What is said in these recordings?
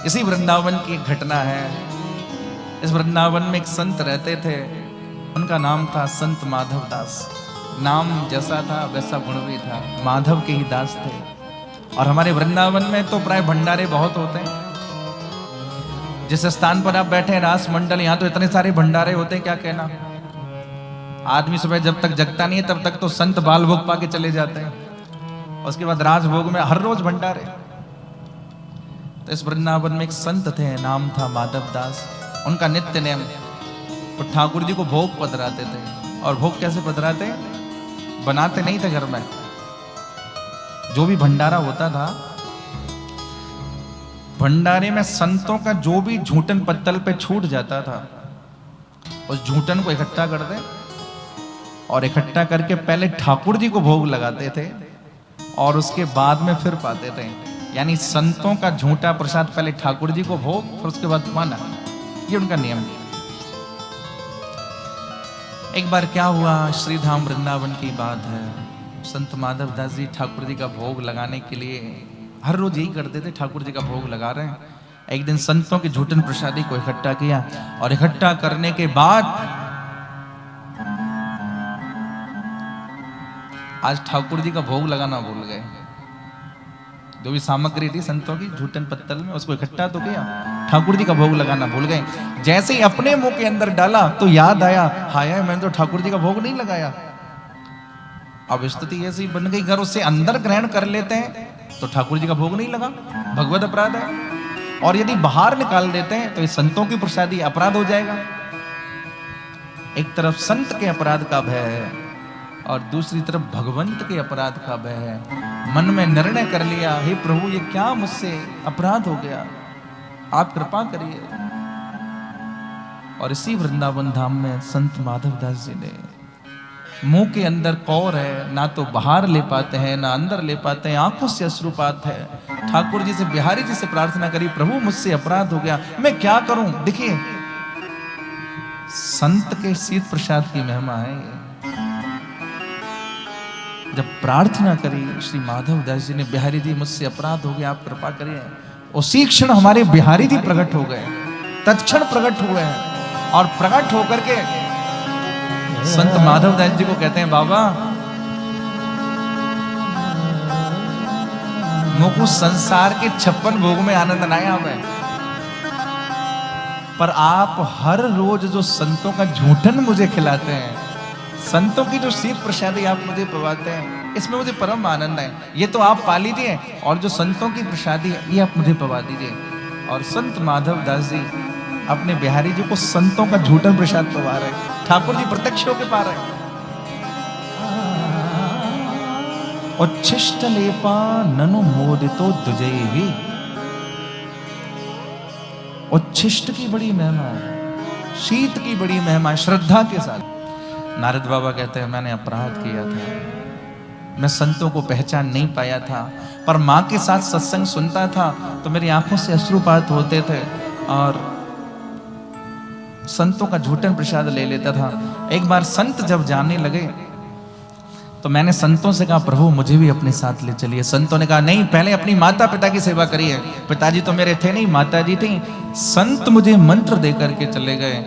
इसी वृंदावन की एक घटना है। इस वृंदावन में एक संत रहते थे, उनका नाम था संत माधव दास। नाम जैसा था वैसा गुण भी था, माधव के ही दास थे। और हमारे वृंदावन में तो प्राय भंडारे बहुत होते हैं। जिस स्थान पर आप बैठे हैं रास मंडल, यहाँ तो इतने सारे भंडारे होते हैं, क्या कहना। आदमी सुबह जब तक जगता नहीं है तब तक तो संत बाल भोग पा के चले जाते हैं, उसके बाद राजभोग में हर रोज भंडारे। तो इस वृंदावन में एक संत थे, नाम था माधव दास। उनका नित्य नियम, वो ठाकुर जी को भोग पधराते थे। और भोग कैसे पधराते, बनाते नहीं थे घर में। जो भी भंडारा होता था, भंडारे में संतों का जो भी झूठन पत्तल पे छूट जाता था, उस झूठन को इकट्ठा कर दे और इकट्ठा करके पहले ठाकुर जी को भोग लगाते थे और उसके बाद में फिर पाते थे। यानी संतों का झूठा प्रसाद पहले ठाकुर जी को भोग, फिर उसके बाद पाना। ये उनका नियम है। एक बार क्या हुआ, श्रीधाम वृंदावन की बात है। संत माधव दास जी ठाकुर जी का भोग लगाने के लिए हर रोज यही करते थे, ठाकुर जी का भोग लगा रहे हैं। एक दिन संतों के झूठन प्रसादी को इकट्ठा किया और इकट्ठा करने के बाद आज ठाकुर जी का भोग लगाना भूल गए। जो भी सामग्री थी संतों की झूठन पत्तल में, उसको इकट्ठा तो किया, ठाकुर जी का भोग लगाना भूल गए। जैसे ही अपने मुंह के अंदर डाला तो याद आया, हाय मैंने तो ठाकुर जी का भोग नहीं लगाया। अब स्थिति ऐसी बन गई, घर उससे अंदर ग्रहण कर लेते हैं तो ठाकुर जी का भोग नहीं लगा, भगवत अपराध है। और यदि बाहर निकाल देते हैं तो ये संतों की प्रसादी अपराध हो जाएगा। एक तरफ संत के अपराध का भय है और दूसरी तरफ भगवंत के अपराध का भय है। मन में निर्णय कर लिया, हे प्रभु ये क्या मुझसे अपराध हो गया, आप कृपा करिए। और इसी वृंदावन धाम में संत माधव दास जी ने मुंह के अंदर कौर है, ना तो बाहर ले पाते हैं ना अंदर ले पाते हैं, आंखों से अश्रुपात है। ठाकुर जी से, बिहारी जी से प्रार्थना करी, प्रभु मुझसे अपराध हो गया, मैं क्या करूं। देखिए संत के शीत प्रसाद की महिमा है ये। जब प्रार्थना करी श्री माधव दास जी ने, बिहारी जी मुझसे अपराध हो गया, आप कृपा करिए, उसी क्षण हमारे बिहारी जी प्रकट हो गए, तत्क्षण प्रकट हुए हैं। और प्रकट होकर के संत माधव दास जी को कहते हैं, बाबा मुझको संसार के 56 भोग में आनंद नहीं आवे, पर आप हर रोज जो संतों का झूठन मुझे खिलाते हैं, संतों की जो शीत प्रसादी आप मुझे पवाते हैं, इसमें मुझे परम आनंद है। ये तो आप पा लीजिए और जो संतों की प्रसादी है ये आप मुझे पवा दीजिए। और संत माधव दास जी अपने बिहारी जी को संतों का झूठन प्रसाद पवा रहे हैं, ठाकुर जी प्रत्यक्ष होके पा रहे हैं। उच्छिष्ट लेपा ननु मोदितो दुजैहि। उच्छिष्ट की बड़ी महिमा है, शीत की बड़ी महिमा है, श्रद्धा के साथ। नारद बाबा कहते हैं, मैंने अपराध किया था, मैं संतों को पहचान नहीं पाया था, पर माँ के साथ सत्संग सुनता था तो मेरी आंखों से अश्रुपात होते थे और संतों का झूठन प्रसाद ले लेता था। एक बार संत जब जाने लगे तो मैंने संतों से कहा, प्रभु मुझे भी अपने साथ ले चलिए। संतों ने कहा, नहीं, पहले अपनी माता पिता की सेवा करिए। पिताजी तो मेरे थे नहीं, माताजी थी। संत मुझे मंत्र दे करके चले गए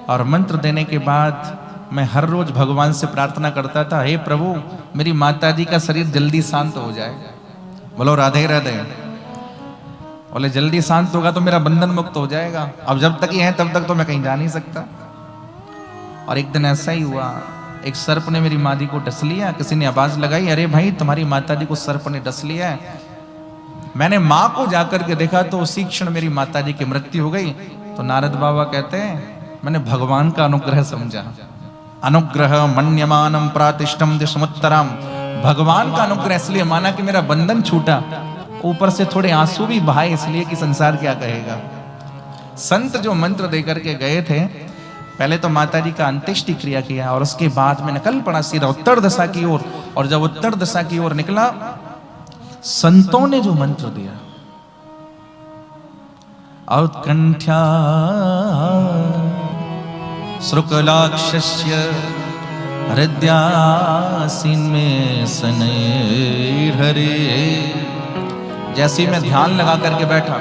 और मंत्र देने के बाद मैं हर रोज भगवान से प्रार्थना करता था, हे प्रभु मेरी माताजी का शरीर जल्दी शांत हो जाए। बोलो राधे राधे। बोले जल्दी शांत होगा तो मेरा बंधन मुक्त हो जाएगा, अब जब तक ये है तब तक तो मैं कहीं जा नहीं सकता। और एक दिन ऐसा ही हुआ, एक सर्प ने मेरी माँ जी को डस लिया। किसी ने आवाज लगाई, अरे भाई तुम्हारी माता जी को सर्प ने डस लिया है। मैंने माँ को जाकर के देखा तो उसी क्षण मेरी माता जी की मृत्यु हो गई। तो नारद बाबा कहते हैं, मैंने भगवान का अनुग्रह समझा। अनुग्रह मन्यमानम प्रातिष्ठम दिशमुत्तरम। भगवान का अनुग्रह इसलिए माना कि मेरा बंधन छूटा, ऊपर से थोड़े आंसू भी बहाए इसलिए कि संसार क्या कहेगा। संत जो मंत्र दे करके गए थे, पहले तो माता जी का अंत्येष्टि क्रिया किया और उसके बाद में निकल पड़ा सीधा उत्तर दिशा की ओर। और जब उत्तर दिशा की ओर निकला, संतों ने जो मंत्र दिया, औत्कंठ्या शुक्लाक्षस्य हृदयासीन में शनैर्हरे। जैसे मैं ध्यान लगा करके बैठा,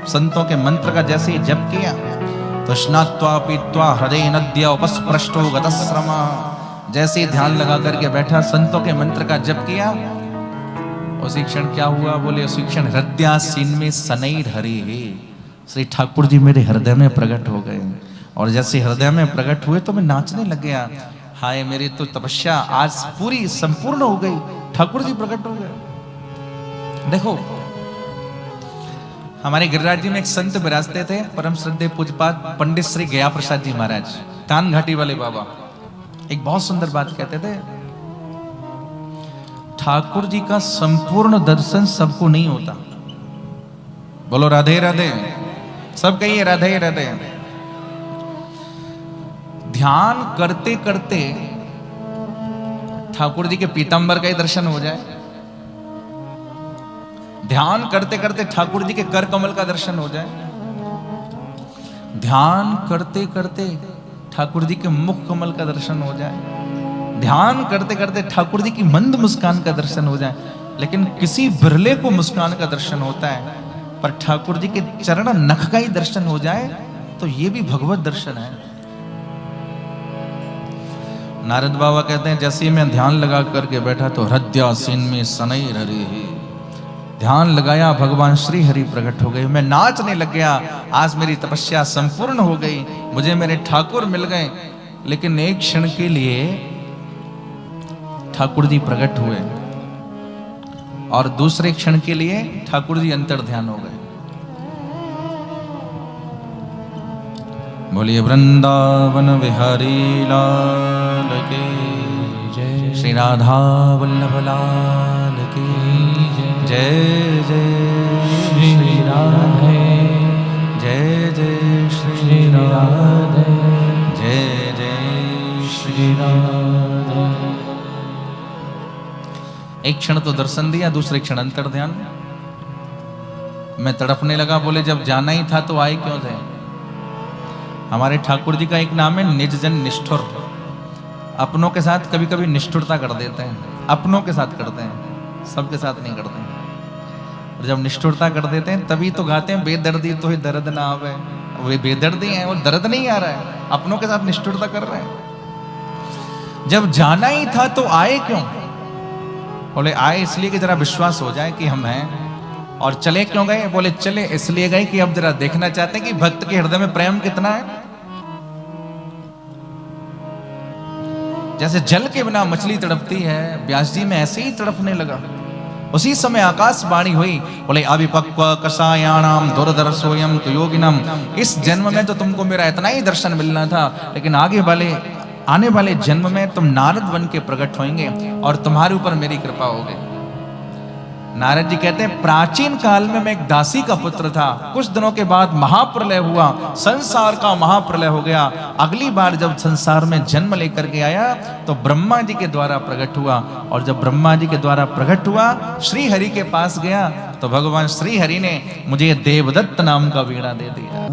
संतों के मंत्र का जैसे ही जप किया तो स्नात्वा पीत्वा हृदय नद्य उपस्पृष्टो गतश्रमा, जैसे ही ध्यान लगा करके बैठा, संतों के मंत्र का जप किया, उसी क्षण क्या हुआ? बोले उसी क्षण हृदयासीन में सनैर हरि हे, श्री ठाकुर जी मेरे हृदय में प्रकट हो गए। और जैसे हृदय में प्रकट हुए तो मैं नाचने लग गया। हाय मेरी तो तपस्या आज पूरी संपूर्ण हो गई, ठाकुर जी प्रकट हो गए। देखो हमारे गिरिराज जी में एक संत विराजते थे, परम श्रद्धेय पूज्यपाद पंडित श्री गया प्रसाद जी महाराज, तान घाटी वाले बाबा। एक बहुत सुंदर बात कहते थे, ठाकुर जी का संपूर्ण दर्शन सबको नहीं होता। बोलो राधे राधे, सब कहिए राधे राधे। ध्यान करते करते ठाकुर जी के पीतांबर का ही दर्शन हो जाए, ध्यान करते करते ठाकुर जी के कर कमल का दर्शन हो जाए, ध्यान करते करते ठाकुर जी के मुख कमल का दर्शन हो जाए, ध्यान करते करते ठाकुर जी की मंद मुस्कान का दर्शन हो जाए। लेकिन किसी बिरले को मुस्कान का दर्शन होता है, पर ठाकुर जी के चरण नख का ही दर्शन हो जाए तो ये भी भगवत दर्शन है। नारद बाबा कहते हैं जैसे ही मैं ध्यान लगा करके बैठा तो हृदयासीन में सनैर हरि हे, ध्यान लगाया भगवान श्री हरि प्रकट हो गए। मैं नाचने लग गया, आज मेरी तपस्या संपूर्ण हो गई, मुझे मेरे ठाकुर मिल गए। लेकिन एक क्षण के लिए ठाकुर जी प्रकट हुए और दूसरे क्षण के लिए ठाकुर जी अंतर ध्यान हो गए। बोलिए वृंदावन विहारी लाल की जय, श्री राधा वल्लभ लाल की जय, जय श्री राधे, जय जय श्री राधे, जय जय श्री राधे। एक क्षण तो दर्शन दिया, दूसरे क्षण अंतर ध्यान। मैं तड़पने लगा, बोले जब जाना ही था तो आए क्यों थे? हमारे ठाकुर जी का एक नाम है निजजन निष्ठुर। अपनों के साथ कभी कभी निष्ठुरता कर देते हैं, अपनों के साथ करते हैं, सबके साथ नहीं करते हैं। और जब निष्ठुरता कर देते हैं तभी तो गाते हैं बेदर्दी तो ही दर्द ना आवे। वे बेदर्दी हैं, वो दर्द नहीं आ रहा है, अपनों के साथ निष्ठुरता कर रहे हैं। जब जाना ही था तो आए क्यों? बोले आए इसलिए कि जरा विश्वास हो जाए कि हम हैं। और चले क्यों गए? बोले चले इसलिए गए कि अब जरा देखना चाहते हैं कि भक्त के हृदय में प्रेम कितना है। जैसे जल के बिना मछली तड़पती है, व्यास जी में ऐसे ही तड़पने लगा। उसी समय आकाशवाणी हुई, बोले अविपक्व कषायाणाम दुर्धर सोयम तो योगिनम। इस जन्म में तो तुमको मेरा इतना ही दर्शन मिलना था, लेकिन आने वाले जन्म में तुम नारद बन के प्रकट होंगे और तुम्हारे ऊपर मेरी कृपा होगी। नारद जी कहते हैं प्राचीन काल में मैं एक दासी का पुत्र था, कुछ दिनों के बाद महाप्रलय हुआ, संसार का महाप्रलय हो गया। अगली बार जब संसार में जन्म लेकर के आया तो ब्रह्मा जी के द्वारा प्रकट हुआ, और जब ब्रह्मा जी के द्वारा प्रकट हुआ श्री हरि के पास गया तो भगवान श्री हरि ने मुझे देवदत्त नाम का वीणा दे दिया।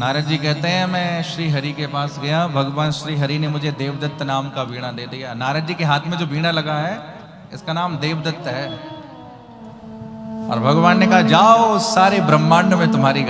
नारद जी कहते हैं मैं श्री हरि के पास गया, भगवान श्री हरि ने मुझे देवदत्त नाम का वीणा दे दिया। नारद जी के हाथ में जो वीणा लगा है इसका नाम देवदत्त है। और भगवान ने कहा जाओ सारे ब्रह्मांड में तुम्हारी गति।